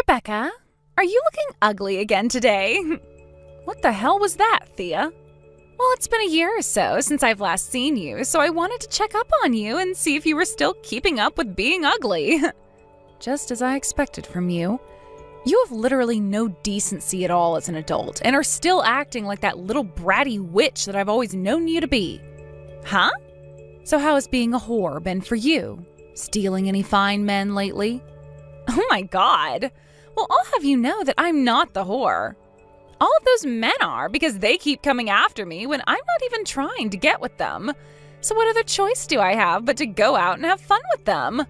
Rebecca, are you looking ugly again today? What the hell was that, Thea? Well, it's been a year or so since I've last seen you, so I wanted to check up on you and see if you were still keeping up with being ugly. Just as I expected from you. You have literally no decency at all as an adult and are still acting like that little bratty witch that I've always known you to be. Huh? So how has being a whore been for you? Stealing any fine men lately? Oh my God. Well, I'll have you know that I'm not the whore. All of those men are because they keep coming after me when I'm not even trying to get with them. So what other choice do I have but to go out and have fun with them?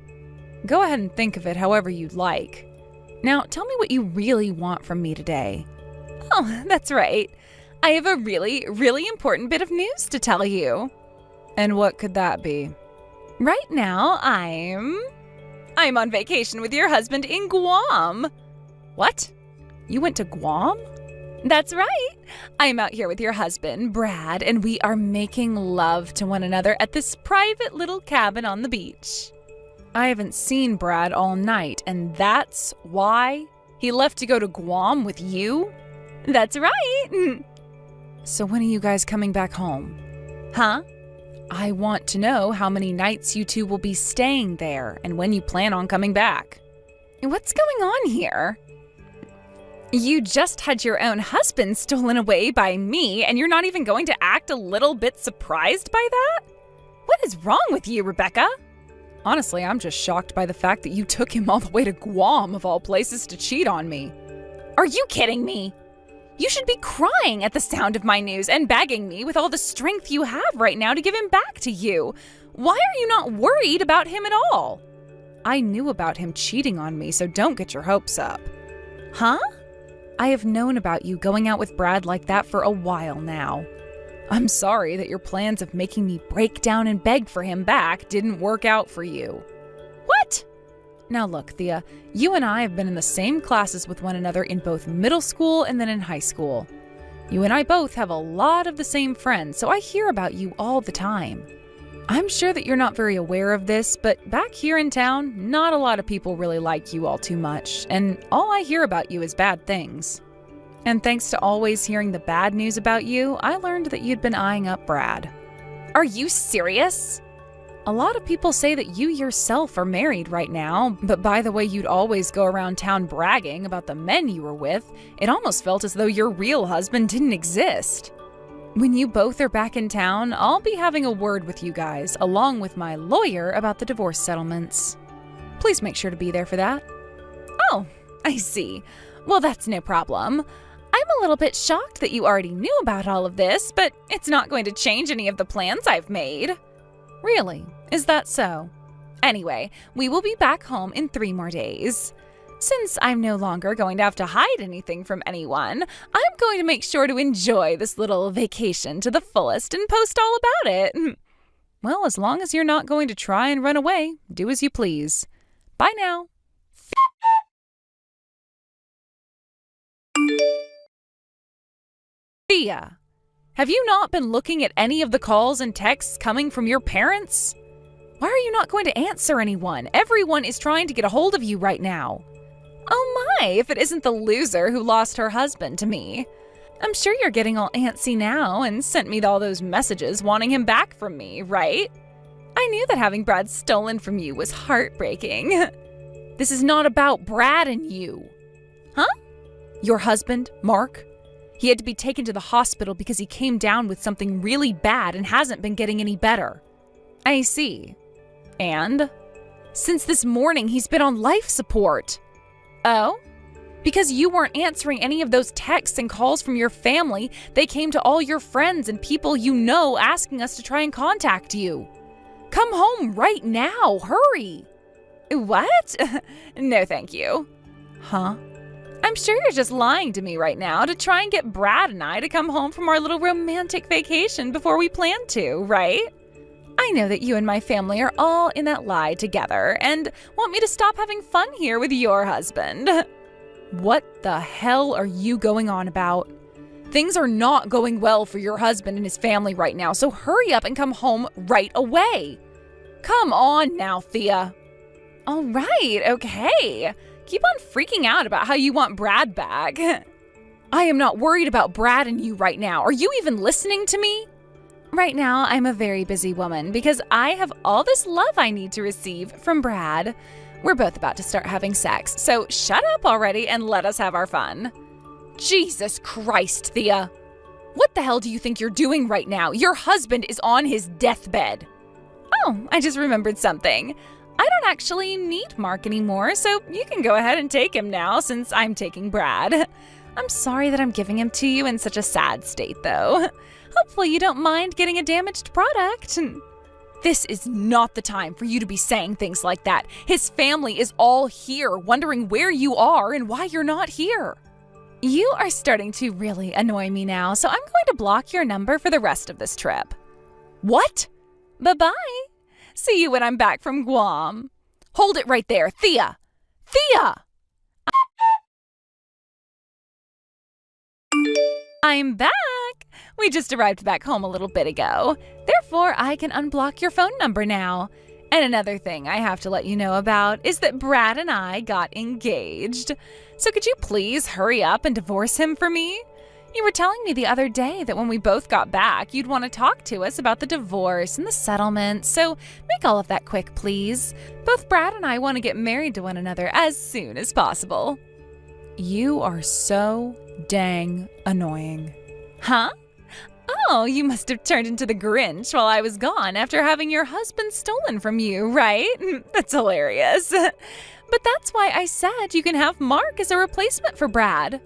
Go ahead and think of it however you'd like. Now, tell me what you really want from me today. Oh, that's right. I have a really, really important bit of news to tell you. And what could that be? Right now, I'm on vacation with your husband in Guam. What? You went to Guam? That's right. I'm out here with your husband, Brad, and we are making love to one another at this private little cabin on the beach. I haven't seen Brad all night, and that's why he left to go to Guam with you? That's right. So when are you guys coming back home? Huh? I want to know how many nights you two will be staying there and when you plan on coming back. What's going on here? You just had your own husband stolen away by me, and you're not even going to act a little bit surprised by that? What is wrong with you, Rebecca? Honestly, I'm just shocked by the fact that you took him all the way to Guam, of all places, to cheat on me. Are you kidding me? You should be crying at the sound of my news and begging me with all the strength you have right now to give him back to you. Why are you not worried about him at all? I knew about him cheating on me, so don't get your hopes up. Huh? I have known about you going out with Brad like that for a while now. I'm sorry that your plans of making me break down and beg for him back didn't work out for you. What? Now look, Thea, you and I have been in the same classes with one another in both middle school and then in high school. You and I both have a lot of the same friends, so I hear about you all the time. I'm sure that you're not very aware of this, but back here in town, not a lot of people really like you all too much, and all I hear about you is bad things. And thanks to always hearing the bad news about you, I learned that you'd been eyeing up Brad. Are you serious? A lot of people say that you yourself are married right now, but by the way you'd always go around town bragging about the men you were with, it almost felt as though your real husband didn't exist. When you both are back in town, I'll be having a word with you guys, along with my lawyer, about the divorce settlements. Please make sure to be there for that. Oh, I see. Well, that's no problem. I'm a little bit shocked that you already knew about all of this, but it's not going to change any of the plans I've made. Really? Is that so? Anyway, we will be back home in 3 more days. Since I'm no longer going to have to hide anything from anyone, I'm going to make sure to enjoy this little vacation to the fullest and post all about it. Well, as long as you're not going to try and run away, do as you please. Bye now. Thea, have you not been looking at any of the calls and texts coming from your parents? Why are you not going to answer anyone? Everyone is trying to get a hold of you right now. Oh my, if it isn't the loser who lost her husband to me. I'm sure you're getting all antsy now and sent me all those messages wanting him back from me, right? I knew that having Brad stolen from you was heartbreaking. This is not about Brad and you. Huh? Your husband, Mark? He had to be taken to the hospital because he came down with something really bad and hasn't been getting any better. I see. And? Since this morning, he's been on life support. Oh? Because you weren't answering any of those texts and calls from your family, they came to all your friends and people you know asking us to try and contact you. Come home right now, hurry. What? No, thank you. Huh? I'm sure you're just lying to me right now to try and get Brad and I to come home from our little romantic vacation before we planned to, right? I know that you and my family are all in that lie together and want me to stop having fun here with your husband. What the hell are you going on about? Things are not going well for your husband and his family right now, so hurry up and come home right away. Come on now, Thea. All right, okay. Keep on freaking out about how you want Brad back. I am not worried about Brad and you right now. Are you even listening to me? Right now, I'm a very busy woman because I have all this love I need to receive from Brad. We're both about to start having sex, so shut up already and let us have our fun. Jesus Christ, Thea. What the hell do you think you're doing right now? Your husband is on his deathbed. Oh, I just remembered something. I don't actually need Mark anymore, so you can go ahead and take him now since I'm taking Brad. I'm sorry that I'm giving him to you in such a sad state, though. Hopefully you don't mind getting a damaged product. This is not the time for you to be saying things like that. His family is all here, wondering where you are and why you're not here. You are starting to really annoy me now, so I'm going to block your number for the rest of this trip. What? Bye-bye. See you when I'm back from Guam. Hold it right there, Thea! Thea! I'm back! We just arrived back home a little bit ago. Therefore, I can unblock your phone number now. And another thing I have to let you know about is that Brad and I got engaged. So could you please hurry up and divorce him for me? You were telling me the other day that when we both got back, you'd want to talk to us about the divorce and the settlement. So make all of that quick, please. Both Brad and I want to get married to one another as soon as possible. You are so dang annoying. Huh? Oh, you must have turned into the Grinch while I was gone after having your husband stolen from you, right? That's hilarious. But that's why I said you can have Mark as a replacement for Brad.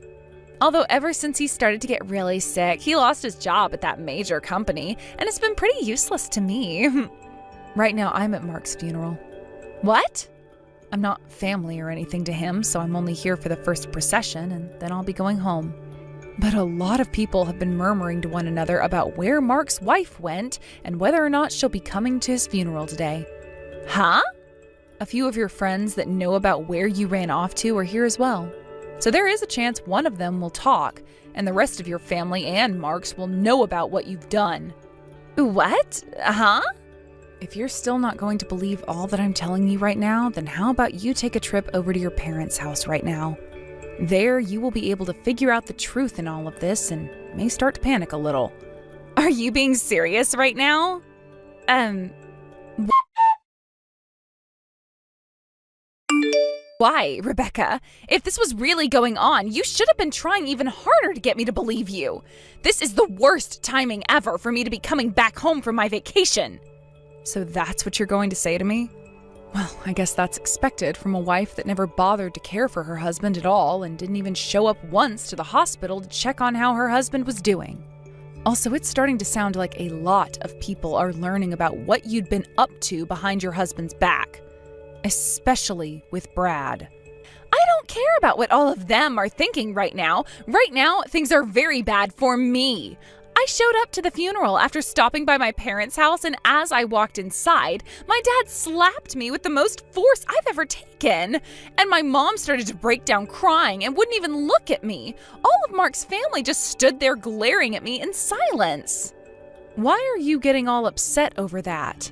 Although ever since he started to get really sick, he lost his job at that major company, and it's been pretty useless to me. Right now, I'm at Mark's funeral. What? I'm not family or anything to him, so I'm only here for the first procession, and then I'll be going home. But a lot of people have been murmuring to one another about where Mark's wife went and whether or not she'll be coming to his funeral today. Huh? A few of your friends that know about where you ran off to are here as well. So there is a chance one of them will talk, and the rest of your family and Mark's will know about what you've done. What? Huh? If you're still not going to believe all that I'm telling you right now, then how about you take a trip over to your parents' house right now? There, you will be able to figure out the truth in all of this and may start to panic a little. Are you being serious right now? Why, Rebecca? If this was really going on, you should have been trying even harder to get me to believe you. This is the worst timing ever for me to be coming back home from my vacation. So that's what you're going to say to me? Well, I guess that's expected from a wife that never bothered to care for her husband at all and didn't even show up once to the hospital to check on how her husband was doing. Also, it's starting to sound like a lot of people are learning about what you'd been up to behind your husband's back. Especially with Brad. I don't care about what all of them are thinking right now. Right now, things are very bad for me. I showed up to the funeral after stopping by my parents' house, and as I walked inside, my dad slapped me with the most force I've ever taken. And my mom started to break down crying and wouldn't even look at me. All of Mark's family just stood there glaring at me in silence. Why are you getting all upset over that?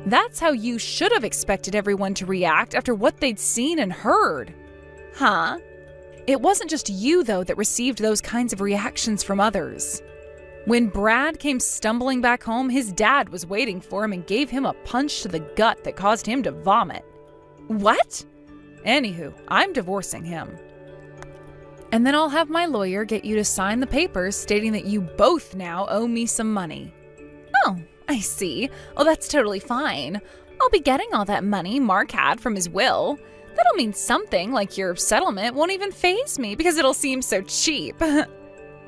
That's how you should have expected everyone to react after what they'd seen and heard. Huh? It wasn't just you, though, that received those kinds of reactions from others. When Brad came stumbling back home, his dad was waiting for him and gave him a punch to the gut that caused him to vomit. What? Anywho, I'm divorcing him. And then I'll have my lawyer get you to sign the papers stating that you both now owe me some money. Oh, I see. Oh, that's totally fine. I'll be getting all that money Mark had from his will. That'll mean something, like your settlement won't even faze me because it'll seem so cheap.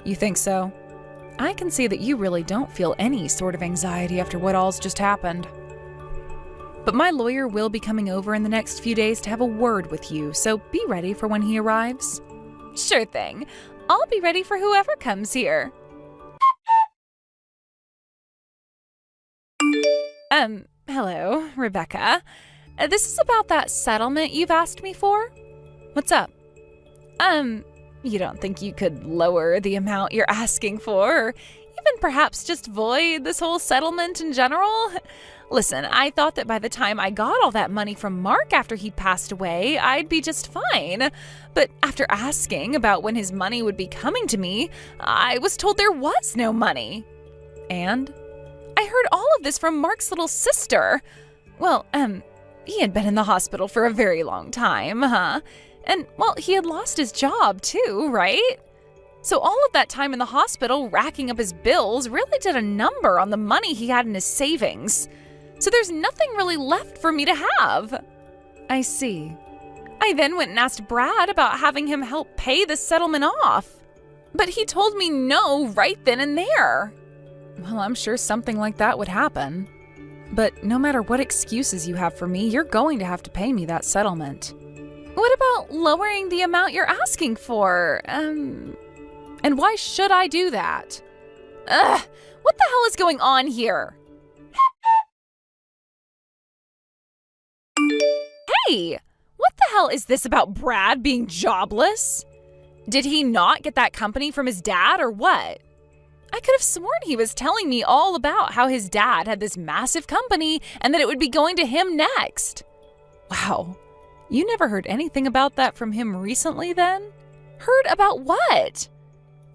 You think so? I can see that you really don't feel any sort of anxiety after what all's just happened. But my lawyer will be coming over in the next few days to have a word with you, so be ready for when he arrives. Sure thing. I'll be ready for whoever comes here. Hello, Rebecca. This is about that settlement you've asked me for? What's up? You don't think you could lower the amount you're asking for, or even perhaps just void this whole settlement in general? Listen, I thought that by the time I got all that money from Mark after he'd passed away, I'd be just fine. But after asking about when his money would be coming to me, I was told there was no money. And I heard all of this from Mark's little sister. Well, he had been in the hospital for a very long time, huh? And, well, he had lost his job too, right? So all of that time in the hospital racking up his bills really did a number on the money he had in his savings. So there's nothing really left for me to have. I see. I then went and asked Brad about having him help pay the settlement off. But he told me no right then and there. Well, I'm sure something like that would happen. But no matter what excuses you have for me, you're going to have to pay me that settlement. What about lowering the amount you're asking for? And why should I do that? Ugh, what the hell is going on here? Hey, what the hell is this about Brad being jobless? Did he not get that company from his dad or what? I could have sworn he was telling me all about how his dad had this massive company and that it would be going to him next. Wow, you never heard anything about that from him recently then? Heard about what?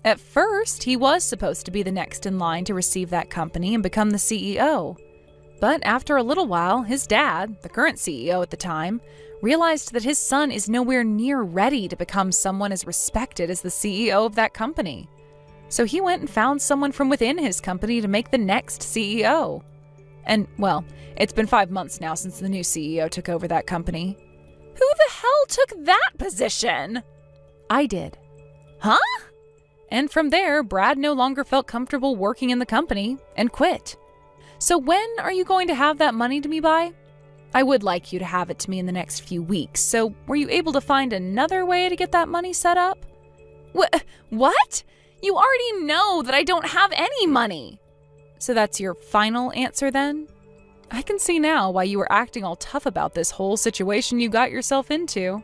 At first, he was supposed to be the next in line to receive that company and become the CEO. But after a little while, his dad, the current CEO at the time, realized that his son is nowhere near ready to become someone as respected as the CEO of that company. So he went and found someone from within his company to make the next CEO. And, well, it's been 5 months now since the new CEO took over that company. Who the hell took that position? I did. Huh? And from there, Brad no longer felt comfortable working in the company and quit. So when are you going to have that money to me by? I would like you to have it to me in the next few weeks, so were you able to find another way to get that money set up? What? You already know that I don't have any money. So that's your final answer then? I can see now why you were acting all tough about this whole situation you got yourself into.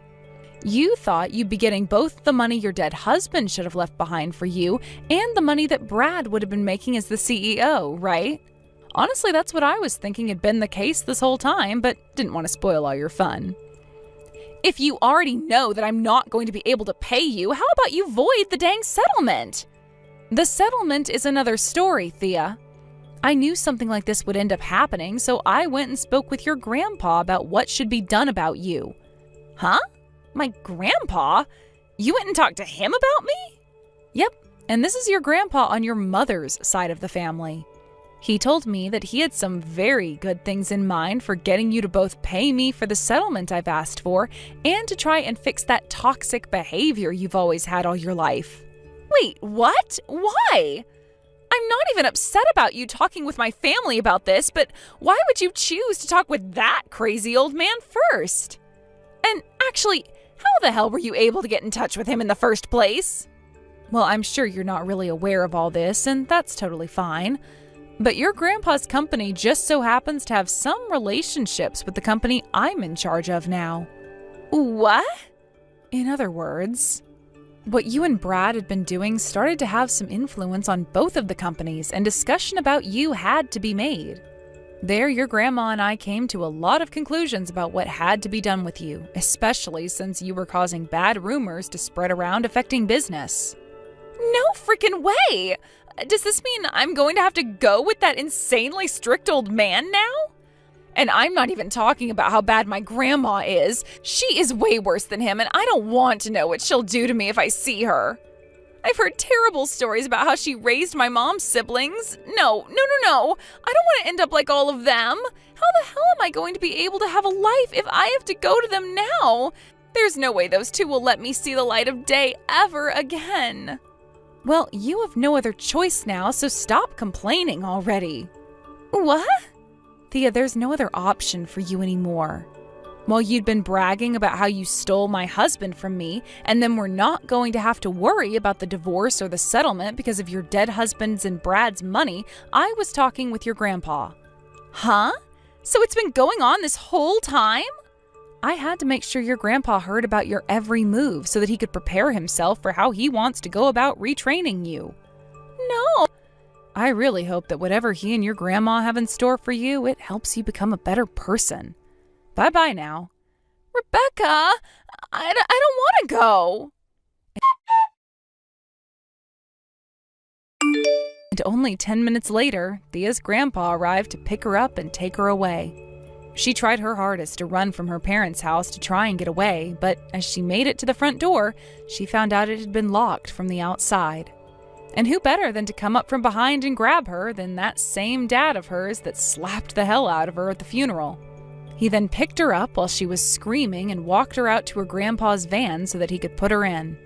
You thought you'd be getting both the money your dead husband should have left behind for you and the money that Brad would have been making as the CEO, right? Honestly, that's what I was thinking had been the case this whole time, but didn't want to spoil all your fun. If you already know that I'm not going to be able to pay you, how about you void the dang settlement? The settlement is another story, Thea. I knew something like this would end up happening, so I went and spoke with your grandpa about what should be done about you. Huh? My grandpa? You went and talked to him about me? Yep, and this is your grandpa on your mother's side of the family. He told me that he had some very good things in mind for getting you to both pay me for the settlement I've asked for and to try and fix that toxic behavior you've always had all your life. Wait, what? Why? I'm not even upset about you talking with my family about this, but why would you choose to talk with that crazy old man first? And actually, how the hell were you able to get in touch with him in the first place? Well, I'm sure you're not really aware of all this, and that's totally fine. But your grandpa's company just so happens to have some relationships with the company I'm in charge of now. What? In other words, what you and Brad had been doing started to have some influence on both of the companies, and discussion about you had to be made. There, your grandma and I came to a lot of conclusions about what had to be done with you, especially since you were causing bad rumors to spread around affecting business. No freaking way! Does this mean I'm going to have to go with that insanely strict old man now? And I'm not even talking about how bad my grandma is. She is way worse than him, and I don't want to know what she'll do to me if I see her. I've heard terrible stories about how she raised my mom's siblings. No. I don't want to end up like all of them. How the hell am I going to be able to have a life if I have to go to them now? There's no way those two will let me see the light of day ever again. Well, you have no other choice now, so stop complaining already. What? Thea, there's no other option for you anymore. While you'd been bragging about how you stole my husband from me, and then we're not going to have to worry about the divorce or the settlement because of your dead husband's and Brad's money, I was talking with your grandpa. Huh? So it's been going on this whole time? I had to make sure your grandpa heard about your every move so that he could prepare himself for how he wants to go about retraining you. No. I really hope that whatever he and your grandma have in store for you, it helps you become a better person. Bye-bye now. Rebecca, I don't want to go. And only 10 minutes later, Thea's grandpa arrived to pick her up and take her away. She tried her hardest to run from her parents' house to try and get away, but as she made it to the front door, she found out it had been locked from the outside. And who better than to come up from behind and grab her than that same dad of hers that slapped the hell out of her at the funeral. He then picked her up while she was screaming and walked her out to her grandpa's van so that he could put her in.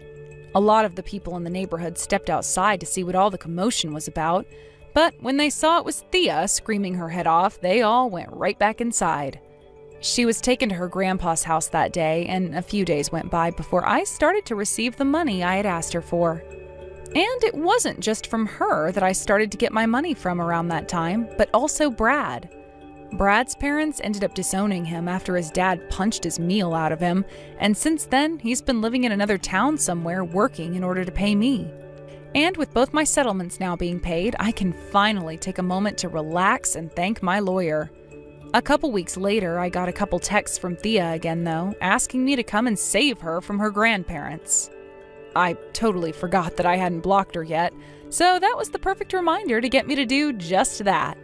A lot of the people in the neighborhood stepped outside to see what all the commotion was about, but when they saw it was Thea screaming her head off, they all went right back inside. She was taken to her grandpa's house that day, and a few days went by before I started to receive the money I had asked her for. And it wasn't just from her that I started to get my money from around that time, but also Brad. Brad's parents ended up disowning him after his dad punched his meal out of him, and since then, he's been living in another town somewhere working in order to pay me. And with both my settlements now being paid, I can finally take a moment to relax and thank my lawyer. A couple weeks later, I got a couple texts from Thea again, though, asking me to come and save her from her grandparents. I totally forgot that I hadn't blocked her yet, so that was the perfect reminder to get me to do just that.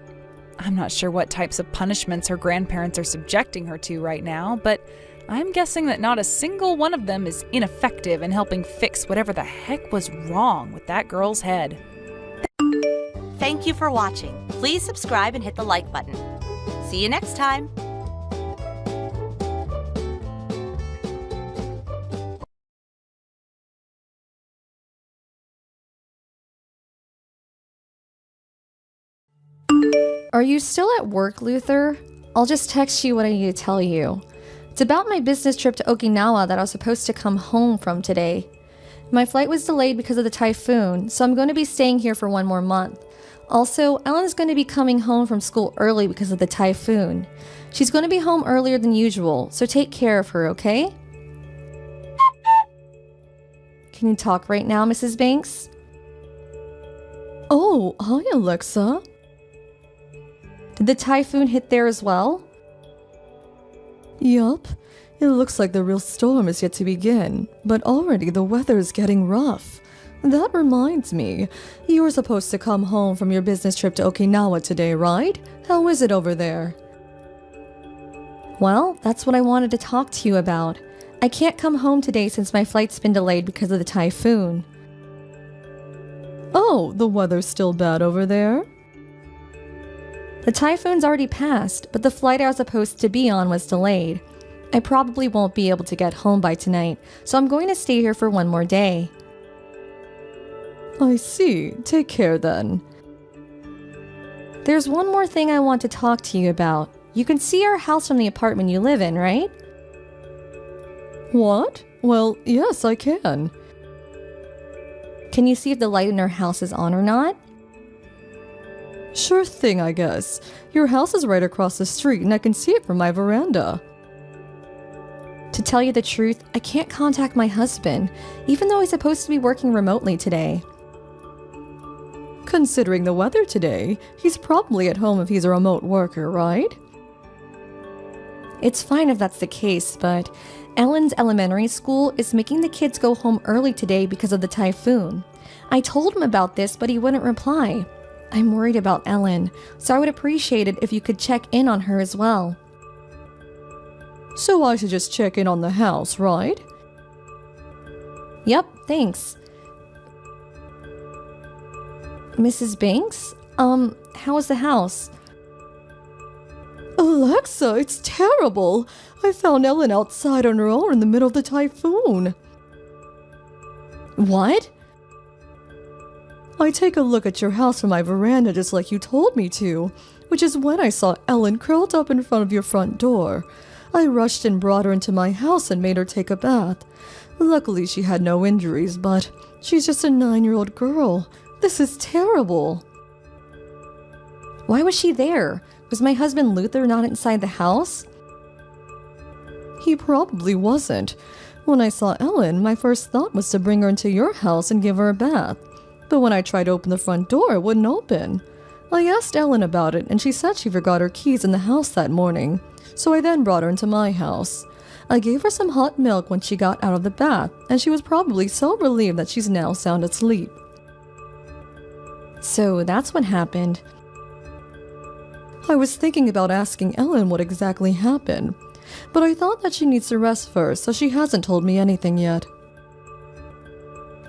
I'm not sure what types of punishments her grandparents are subjecting her to right now, but I'm guessing that not a single one of them is ineffective in helping fix whatever the heck was wrong with that girl's head. Thank you for watching. Please subscribe and hit the like button. See you next time. Are you still at work, Luther? I'll just text you what I need to tell you. It's about my business trip to Okinawa that I was supposed to come home from today. My flight was delayed because of the typhoon, so I'm going to be staying here for 1 more month. Also, Ellen's going to be coming home from school early because of the typhoon. She's going to be home earlier than usual, so take care of her, okay? Can you talk right now, Mrs. Banks? Oh, hi, Alexa. Did the typhoon hit there as well? Yup. It looks like the real storm is yet to begin, but already the weather is getting rough. That reminds me, you were supposed to come home from your business trip to Okinawa today, right? How is it over there? Well, that's what I wanted to talk to you about. I can't come home today since my flight's been delayed because of the typhoon. Oh, the weather's still bad over there? The typhoon's already passed, but the flight I was supposed to be on was delayed. I probably won't be able to get home by tonight, so I'm going to stay here for 1 more day. I see. Take care then. There's one more thing I want to talk to you about. You can see our house from the apartment you live in, right? What? Well, yes, I can. Can you see if the light in our house is on or not? Sure thing, I guess. Your house is right across the street and I can see it from my veranda. To tell you the truth, I can't contact my husband, even though he's supposed to be working remotely today. Considering the weather today, he's probably at home if he's a remote worker, right? It's fine if that's the case, but Ellen's elementary school is making the kids go home early today because of the typhoon. I told him about this, but he wouldn't reply. I'm worried about Ellen, so I would appreciate it if you could check in on her as well. So I should just check in on the house, right? Yep, thanks. Mrs. Banks? How is the house? Alexa, it's terrible! I found Ellen outside on her own in the middle of the typhoon. What? I take a look at your house from my veranda just like you told me to, which is when I saw Ellen curled up in front of your front door. I rushed and brought her into my house and made her take a bath. Luckily, she had no injuries, but she's just a 9-year-old girl. This is terrible. Why was she there? Was my husband Luther not inside the house? He probably wasn't. When I saw Ellen, my first thought was to bring her into your house and give her a bath. But when I tried to open the front door, it wouldn't open. I asked Ellen about it, and she said she forgot her keys in the house that morning. So I then brought her into my house. I gave her some hot milk when she got out of the bath, and she was probably so relieved that she's now sound asleep. So that's what happened. I was thinking about asking Ellen what exactly happened, but I thought that she needs to rest first, so she hasn't told me anything yet.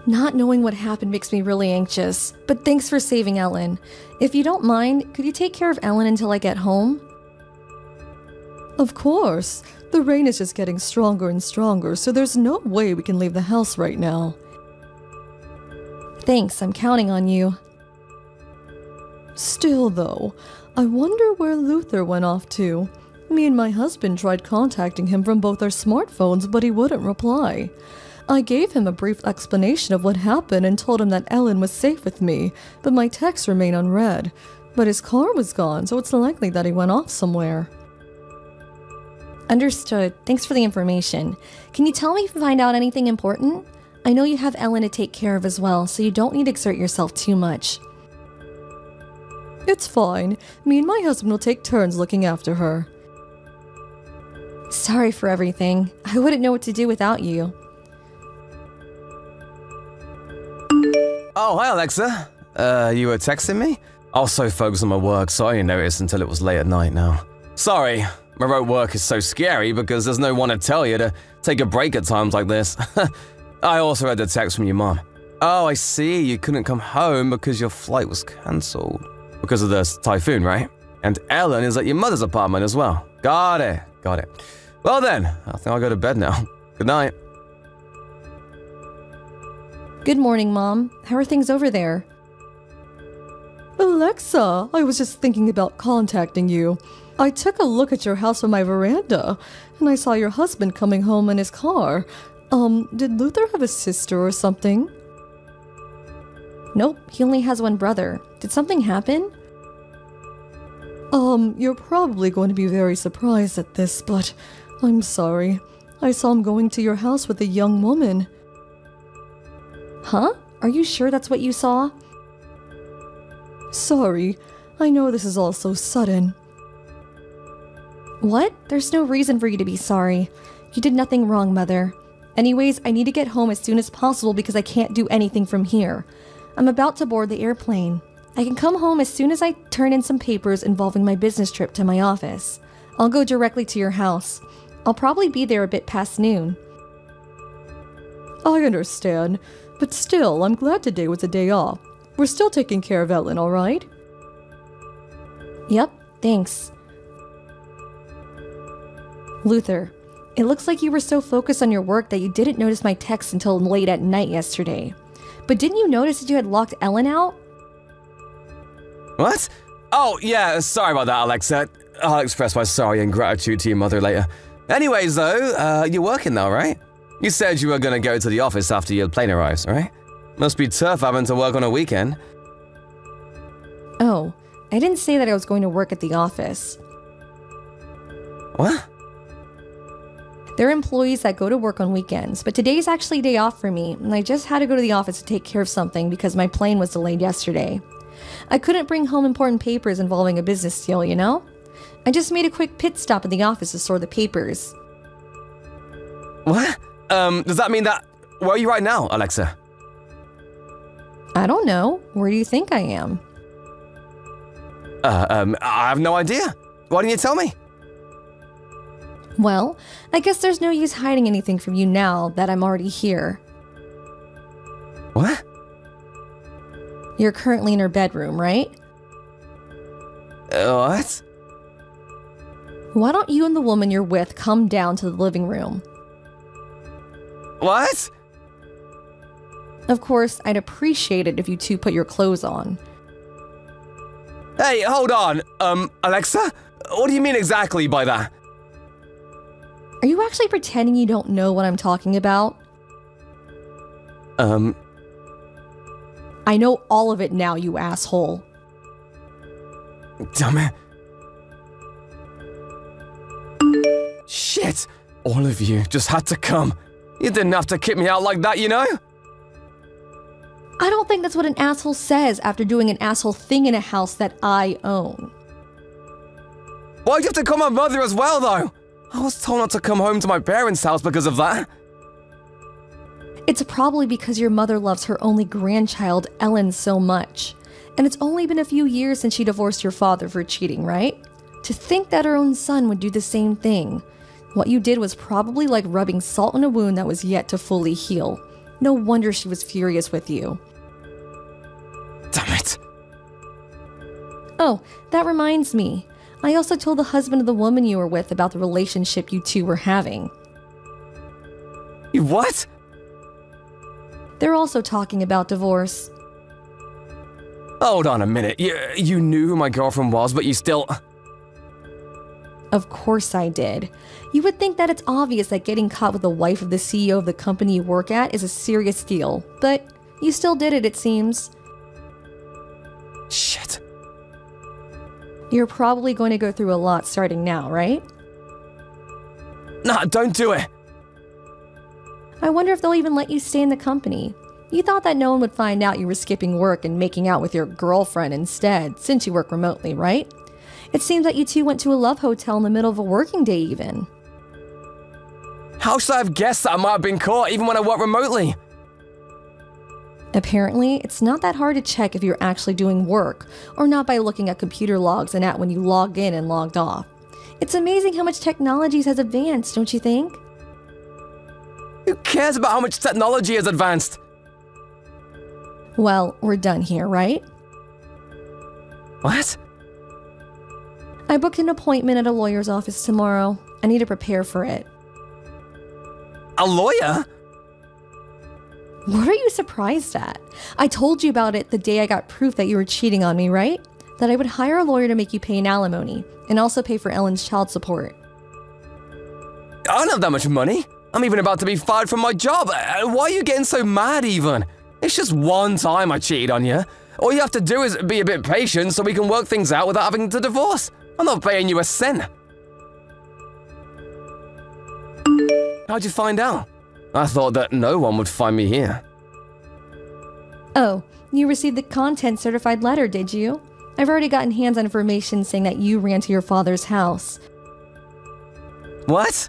Not knowing what happened makes me really anxious, but thanks for saving Ellen. If you don't mind, could you take care of Ellen until I get home? Of course. The rain is just getting stronger and stronger, so there's no way we can leave the house right now. Thanks, I'm counting on you. Still though, I wonder where Luther went off to. Me and my husband tried contacting him from both our smartphones, but he wouldn't reply. I gave him a brief explanation of what happened and told him that Ellen was safe with me, but my texts remain unread. But his car was gone, so it's likely that he went off somewhere. Understood. Thanks for the information. Can you tell me if you find out anything important? I know you have Ellen to take care of as well, so you don't need to exert yourself too much. It's fine. Me and my husband will take turns looking after her. Sorry for everything. I wouldn't know what to do without you. Oh, hi, Alexa. You were texting me? I was so focused on my work, so I didn't notice until it was late at night now. Sorry, my rote work is so scary because there's no one to tell you to take a break at times like this. I also had the text from your mom. Oh, I see, you couldn't come home because your flight was cancelled. Because of the typhoon, right? And Ellen is at your mother's apartment as well. Got it. Well then, I think I'll go to bed now. Good night. Good morning, Mom. How are things over there? Alexa, I was just thinking about contacting you. I took a look at your house from my veranda, and I saw your husband coming home in his car. Did Luther have a sister or something? Nope, he only has one brother. Did something happen? You're probably going to be very surprised at this, but I'm sorry. I saw him going to your house with a young woman. Huh? Are you sure that's what you saw? Sorry, I know this is all so sudden. What? There's no reason for you to be sorry. You did nothing wrong, Mother. Anyways, I need to get home as soon as possible because I can't do anything from here. I'm about to board the airplane. I can come home as soon as I turn in some papers involving my business trip to my office. I'll go directly to your house. I'll probably be there a bit past noon. I understand, but still, I'm glad today was a day off. We're still taking care of Ellen, all right? Yep, thanks. Luther, it looks like you were so focused on your work that you didn't notice my text until late at night yesterday. But didn't you notice that you had locked Ellen out? What? Oh, yeah, sorry about that, Alexa. I'll express my sorry and gratitude to your mother later. Anyways, though, you're working now, right? You said you were gonna go to the office after your plane arrives, right? Must be tough having to work on a weekend. Oh, I didn't say that I was going to work at the office. What? There are employees that go to work on weekends, but today's actually a day off for me, and I just had to go to the office to take care of something because my plane was delayed yesterday. I couldn't bring home important papers involving a business deal, you know? I just made a quick pit stop at the office to store the papers. What? Does that mean that... Where are you right now, Alexa? I don't know. Where do you think I am? I have no idea. Why didn't you tell me? Well, I guess there's no use hiding anything from you now that I'm already here. What? You're currently in her bedroom, right? What? Why don't you and the woman you're with come down to the living room? What? Of course, I'd appreciate it if you two put your clothes on. Hey, hold on. Alexa? What do you mean exactly by that? Are you actually pretending you don't know what I'm talking about? I know all of it now, you asshole. Damn it. Shit! All of you just had to come. You didn't have to kick me out like that, you know? I don't think that's what an asshole says after doing an asshole thing in a house that I own. Why'd you have to call my mother as well, though? I was told not to come home to my parents' house because of that. It's probably because your mother loves her only grandchild, Ellen, so much. And it's only been a few years since she divorced your father for cheating, right? To think that her own son would do the same thing. What you did was probably like rubbing salt on a wound that was yet to fully heal. No wonder she was furious with you. Damn it. Oh, that reminds me. I also told the husband of the woman you were with about the relationship you two were having. You what? They're also talking about divorce. Hold on a minute. You knew who my girlfriend was, but you still... Of course I did. You would think that it's obvious that getting caught with the wife of the CEO of the company you work at is a serious deal, but you still did it seems. Shit. You're probably going to go through a lot starting now, right? Nah, don't do it. I wonder if they'll even let you stay in the company. You thought that no one would find out you were skipping work and making out with your girlfriend instead, since you work remotely, right? It seems that you two went to a love hotel in the middle of a working day even. How should I have guessed that I might have been caught even when I work remotely? Apparently, it's not that hard to check if you're actually doing work, or not by looking at computer logs and at when you logged in and logged off. It's amazing how much technology has advanced, don't you think? Who cares about how much technology has advanced? Well, we're done here, right? What? I booked an appointment at a lawyer's office tomorrow. I need to prepare for it. A lawyer? What are you surprised at? I told you about it the day I got proof that you were cheating on me, right? That I would hire a lawyer to make you pay an alimony, and also pay for Ellen's child support. I don't have that much money. I'm even about to be fired from my job. Why are you getting so mad even? It's just one time I cheated on you. All you have to do is be a bit patient so we can work things out without having to divorce. I'm not paying you a cent. How'd you find out? I thought that no one would find me here. Oh, you received the content certified letter, did you? I've already gotten hands-on information saying that you ran to your father's house. What?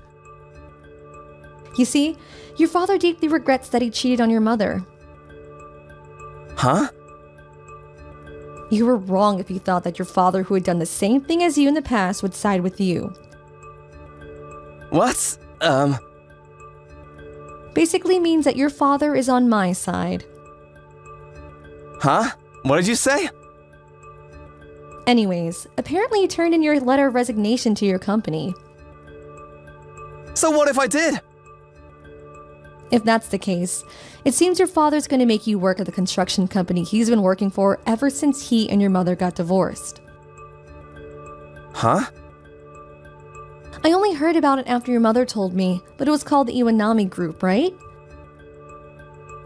You see, your father deeply regrets that he cheated on your mother. Huh? You were wrong if you thought that your father, who had done the same thing as you in the past, would side with you. What? Basically means that your father is on my side. Huh? What did you say? Anyways, apparently you turned in your letter of resignation to your company. So what if I did? If that's the case, it seems your father's going to make you work at the construction company he's been working for ever since he and your mother got divorced. Huh? I only heard about it after your mother told me, but it was called the Iwanami Group, right?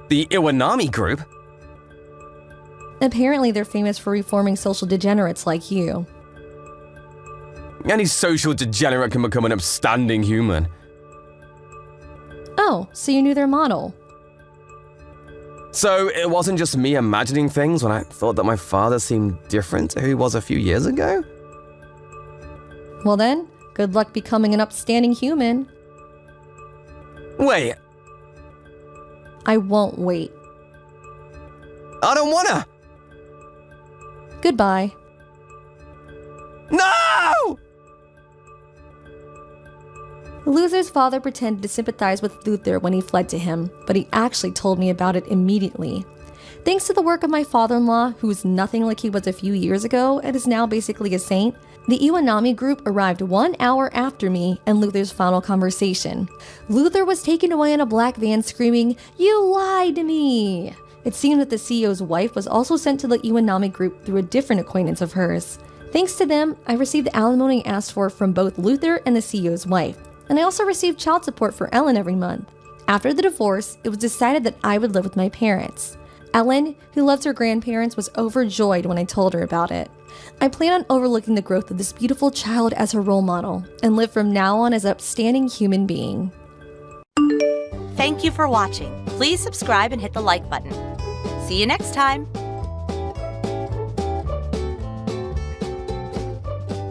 The Iwanami Group? Apparently they're famous for reforming social degenerates like you. Any social degenerate can become an upstanding human. Oh, so you knew their model. So it wasn't just me imagining things when I thought that my father seemed different to who he was a few years ago? Well then, good luck becoming an upstanding human. Wait, I won't wait. I don't wanna! Goodbye. No! Luther's father pretended to sympathize with Luther when he fled to him, but he actually told me about it immediately. Thanks to the work of my father-in-law, who is nothing like he was a few years ago and is now basically a saint, the Iwanami Group arrived 1 hour after me and Luther's final conversation. Luther was taken away in a black van screaming, "You lied to me!" It seemed that the CEO's wife was also sent to the Iwanami Group through a different acquaintance of hers. Thanks to them, I received the alimony asked for from both Luther and the CEO's wife. And I also received child support for Ellen every month. After the divorce, it was decided that I would live with my parents. Ellen, who loves her grandparents, was overjoyed when I told her about it. I plan on overlooking the growth of this beautiful child as her role model and live from now on as an upstanding human being. Thank you for watching. Please subscribe and hit the like button. See you next time.